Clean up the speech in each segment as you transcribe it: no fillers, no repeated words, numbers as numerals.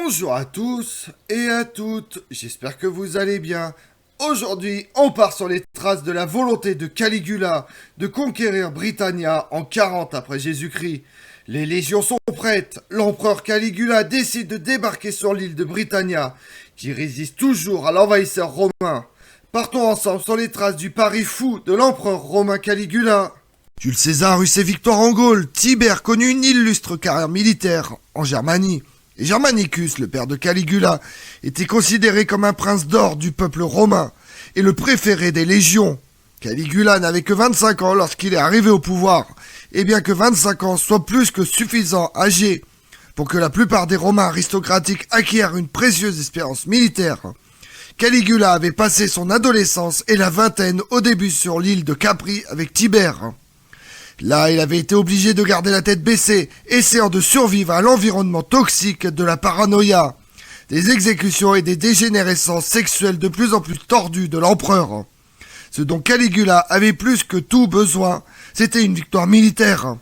Bonjour à tous et à toutes, j'espère que vous allez bien. Aujourd'hui, on part sur les traces de la volonté de Caligula de conquérir Britannia en 40 après Jésus-Christ. Les légions sont prêtes, l'empereur Caligula décide de débarquer sur l'île de Britannia, qui résiste toujours à l'envahisseur romain. Partons ensemble sur les traces du pari fou de l'empereur romain Caligula. Jules César eut ses victoires en Gaule, Tibère connut une illustre carrière militaire en Germanie. Et Germanicus, le père de Caligula, était considéré comme un prince d'or du peuple romain et le préféré des légions. Caligula n'avait que 25 ans lorsqu'il est arrivé au pouvoir, et bien que 25 ans soit plus que suffisant âgé pour que la plupart des Romains aristocratiques acquièrent une précieuse expérience militaire, Caligula avait passé son adolescence et la vingtaine au début sur l'île de Capri avec Tibère. Là, il avait été obligé de garder la tête baissée, essayant de survivre à l'environnement toxique de la paranoïa, des exécutions et des dégénérescences sexuelles de plus en plus tordues de l'empereur. Ce dont Caligula avait plus que tout besoin, c'était une victoire militaire.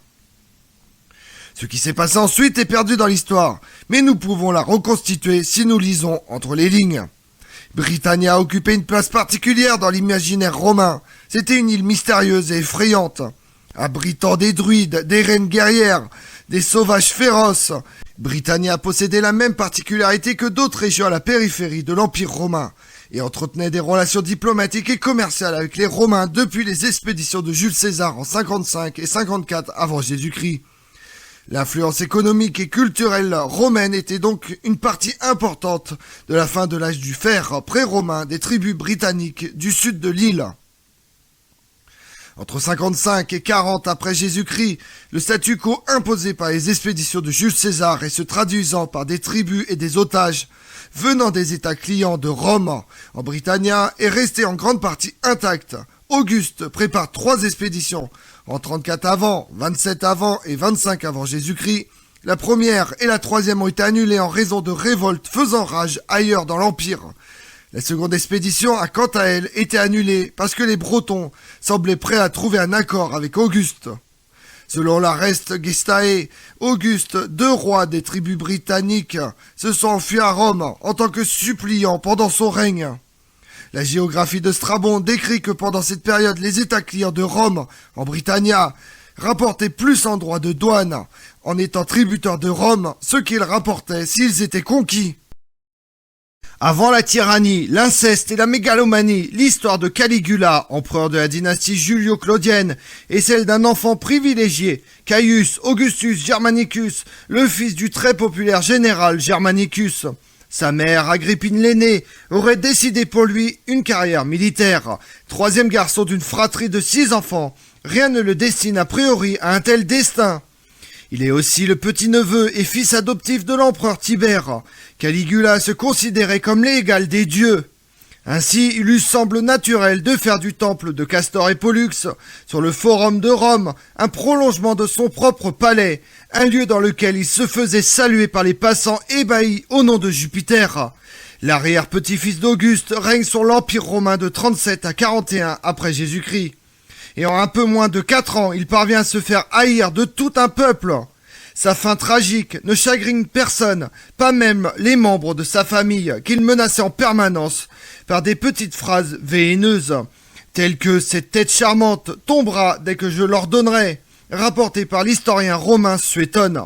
Ce qui s'est passé ensuite est perdu dans l'histoire, mais nous pouvons la reconstituer si nous lisons entre les lignes. Britannia occupait une place particulière dans l'imaginaire romain. C'était une île mystérieuse et effrayante, abritant des druides, des reines guerrières, des sauvages féroces. Britannia possédait la même particularité que d'autres régions à la périphérie de l'Empire romain et entretenait des relations diplomatiques et commerciales avec les Romains depuis les expéditions de Jules César en 55 et 54 avant Jésus-Christ. L'influence économique et culturelle romaine était donc une partie importante de la fin de l'âge du fer pré-romain des tribus britanniques du sud de l'île. Entre 55 et 40 après Jésus-Christ, le statu quo imposé par les expéditions de Jules César et se traduisant par des tribus et des otages venant des États clients de Rome en Britannia est resté en grande partie intact. Auguste prépare 3 expéditions en 34 avant, 27 avant et 25 avant Jésus-Christ. La première et la troisième ont été annulées en raison de révoltes faisant rage ailleurs dans l'Empire. La seconde expédition a quant à elle été annulée parce que les Bretons semblaient prêts à trouver un accord avec Auguste. Selon la Reste Gestae, Auguste, 2 rois des tribus britanniques, se sont enfuis à Rome en tant que suppliants pendant son règne. La géographie de Strabon décrit que pendant cette période, les États clients de Rome, en Britannia, rapportaient plus en droits de douane, en étant tributaires de Rome, ce qu'ils rapportaient s'ils étaient conquis. Avant la tyrannie, l'inceste et la mégalomanie, l'histoire de Caligula, empereur de la dynastie julio-claudienne, est celle d'un enfant privilégié, Caius Augustus Germanicus, le fils du très populaire général Germanicus. Sa mère, Agrippine l'aînée, aurait décidé pour lui une carrière militaire. 3e garçon d'une fratrie de 6 enfants, rien ne le destine a priori à un tel destin. Il est aussi le petit-neveu et fils adoptif de l'empereur Tibère. Caligula se considérait comme l'égal des dieux. Ainsi, il lui semble naturel de faire du temple de Castor et Pollux, sur le forum de Rome, un prolongement de son propre palais, un lieu dans lequel il se faisait saluer par les passants ébahis au nom de Jupiter. L'arrière-petit-fils d'Auguste règne sur l'Empire romain de 37 à 41 après Jésus-Christ. Et en un peu moins de 4 ans, il parvient à se faire haïr de tout un peuple. Sa fin tragique ne chagrine personne, pas même les membres de sa famille, qu'il menaçait en permanence par des petites phrases véhéneuses, telles que « cette tête charmante tombera dès que je l'ordonnerai », rapportée par l'historien romain Suétone.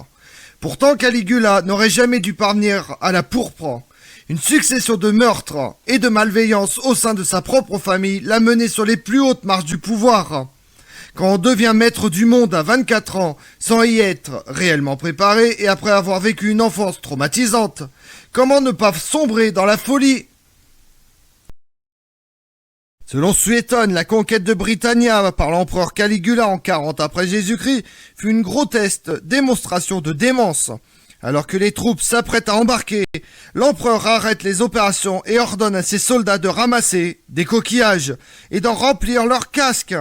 Pourtant, Caligula n'aurait jamais dû parvenir à la pourpre. Une succession de meurtres et de malveillances au sein de sa propre famille l'a mené sur les plus hautes marches du pouvoir. Quand on devient maître du monde à 24 ans, sans y être réellement préparé et après avoir vécu une enfance traumatisante, comment ne pas sombrer dans la folie ? Selon Suétone, la conquête de Britannia par l'empereur Caligula en 40 après Jésus-Christ fut une grotesque démonstration de démence. Alors que les troupes s'apprêtent à embarquer, l'empereur arrête les opérations et ordonne à ses soldats de ramasser des coquillages et d'en remplir leurs casques.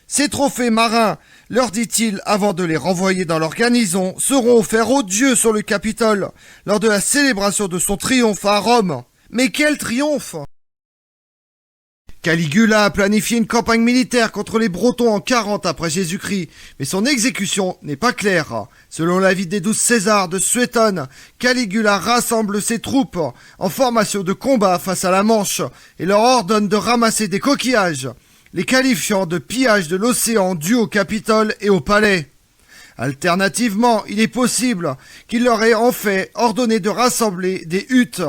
Ces trophées marins, leur dit-il avant de les renvoyer dans leur garnison, seront offerts aux dieux sur le Capitole lors de la célébration de son triomphe à Rome. Mais quel triomphe! Caligula a planifié une campagne militaire contre les Bretons en 40 après Jésus-Christ, mais son exécution n'est pas claire. Selon l'avis des 12 Césars de Suétone, Caligula rassemble ses troupes en formation de combat face à la Manche et leur ordonne de ramasser des coquillages, les qualifiant de pillage de l'océan dû au Capitole et au palais. Alternativement, il est possible qu'il leur ait en fait ordonné de rassembler des huttes,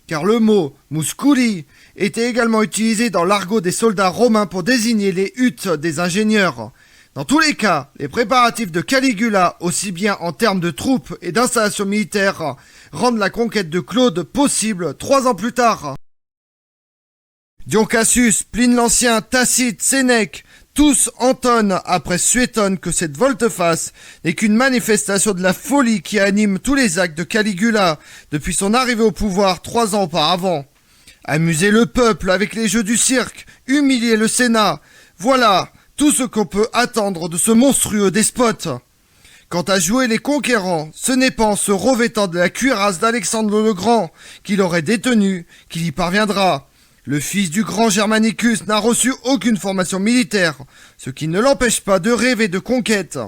car le mot musculi était également utilisé dans l'argot des soldats romains pour désigner les huttes des ingénieurs. Dans tous les cas, les préparatifs de Caligula, aussi bien en termes de troupes et d'installations militaires, rendent la conquête de Claude possible 3 ans plus tard. Dion Cassius, Pline l'Ancien, Tacite, Sénèque, tous entonnent après Suétone que cette volte-face n'est qu'une manifestation de la folie qui anime tous les actes de Caligula depuis son arrivée au pouvoir 3 ans auparavant. Amuser le peuple avec les jeux du cirque, humilier le Sénat, voilà tout ce qu'on peut attendre de ce monstrueux despote. Quant à jouer les conquérants, ce n'est pas en se revêtant de la cuirasse d'Alexandre le Grand qu'il aurait détenu qu'il y parviendra. Le fils du grand Germanicus n'a reçu aucune formation militaire, ce qui ne l'empêche pas de rêver de conquête.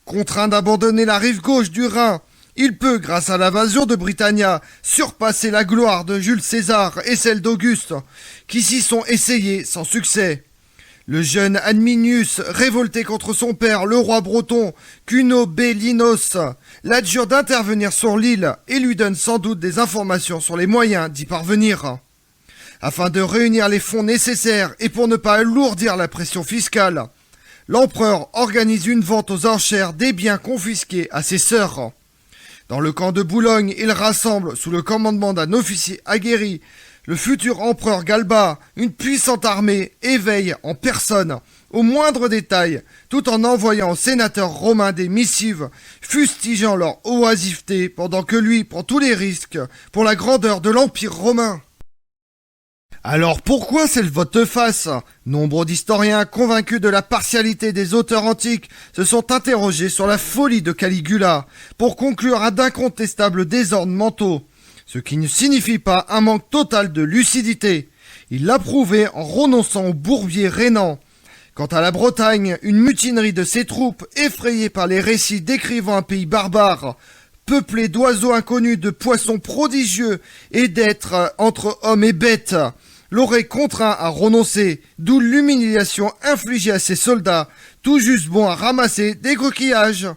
Contraint d'abandonner la rive gauche du Rhin, il peut, grâce à l'invasion de Britannia, surpasser la gloire de Jules César et celle d'Auguste, qui s'y sont essayés sans succès. Le jeune Adminius, révolté contre son père, le roi breton, Cuno Bellinos, l'adjure d'intervenir sur l'île et lui donne sans doute des informations sur les moyens d'y parvenir. Afin de réunir les fonds nécessaires et pour ne pas alourdir la pression fiscale, l'empereur organise une vente aux enchères des biens confisqués à ses sœurs. Dans le camp de Boulogne, il rassemble, sous le commandement d'un officier aguerri, le futur empereur Galba, une puissante armée, et veille en personne au moindre détail, tout en envoyant aux sénateurs romains des missives, fustigeant leur oisiveté pendant que lui prend tous les risques pour la grandeur de l'Empire romain. Alors pourquoi cette volte-face ? Nombre d'historiens convaincus de la partialité des auteurs antiques se sont interrogés sur la folie de Caligula pour conclure à d'incontestables désordres mentaux, ce qui ne signifie pas un manque total de lucidité. Il l'a prouvé en renonçant au bourbier rhénan. Quant à la Bretagne, une mutinerie de ses troupes, effrayées par les récits décrivant un pays barbare, peuplé d'oiseaux inconnus, de poissons prodigieux et d'êtres entre hommes et bêtes, l'aurait contraint à renoncer, d'où l'humiliation infligée à ses soldats, tout juste bons à ramasser des coquillages.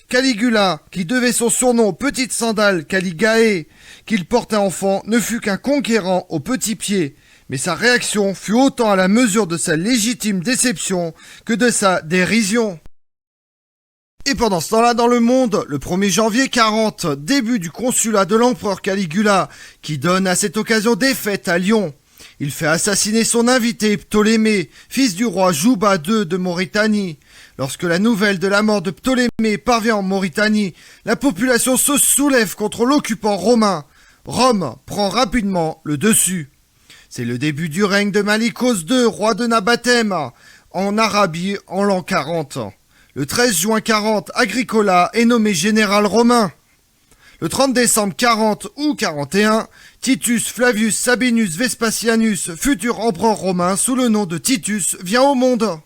Caligula, qui devait son surnom aux petites sandales Caligae, qu'il portait enfant, ne fut qu'un conquérant aux petits pieds, mais sa réaction fut autant à la mesure de sa légitime déception que de sa dérision. Et pendant ce temps-là, dans le monde, le 1er janvier 40, début du consulat de l'empereur Caligula, qui donne à cette occasion des fêtes à Lyon. Il fait assassiner son invité Ptolémée, fils du roi Juba II de Mauritanie. Lorsque la nouvelle de la mort de Ptolémée parvient en Mauritanie, la population se soulève contre l'occupant romain. Rome prend rapidement le dessus. C'est le début du règne de Malicos II, roi de Nabatème, en Arabie en l'an 40. Le 13 juin 40, Agricola est nommé général romain. Le 30 décembre 40 ou 41, Titus Flavius Sabinus Vespasianus, futur empereur romain sous le nom de Titus, vient au monde.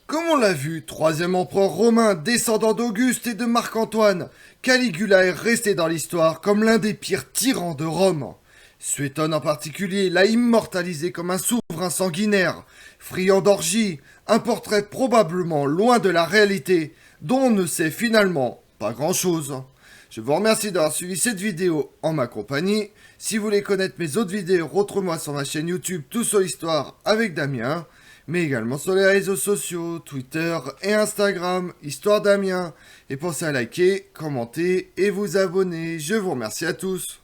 Comme on l'a vu, troisième empereur romain, descendant d'Auguste et de Marc-Antoine, Caligula est resté dans l'histoire comme l'un des pires tyrans de Rome. Suétone en particulier l'a immortalisé comme un souverain sanguinaire, friand d'orgies, un portrait probablement loin de la réalité, dont on ne sait finalement pas grand-chose. Je vous remercie d'avoir suivi cette vidéo en ma compagnie. Si vous voulez connaître mes autres vidéos, retrouvez-moi sur ma chaîne YouTube Tout sur l'Histoire avec Damien, mais également sur les réseaux sociaux, Twitter et Instagram, Histoire Damien. Et pensez à liker, commenter et vous abonner. Je vous remercie à tous.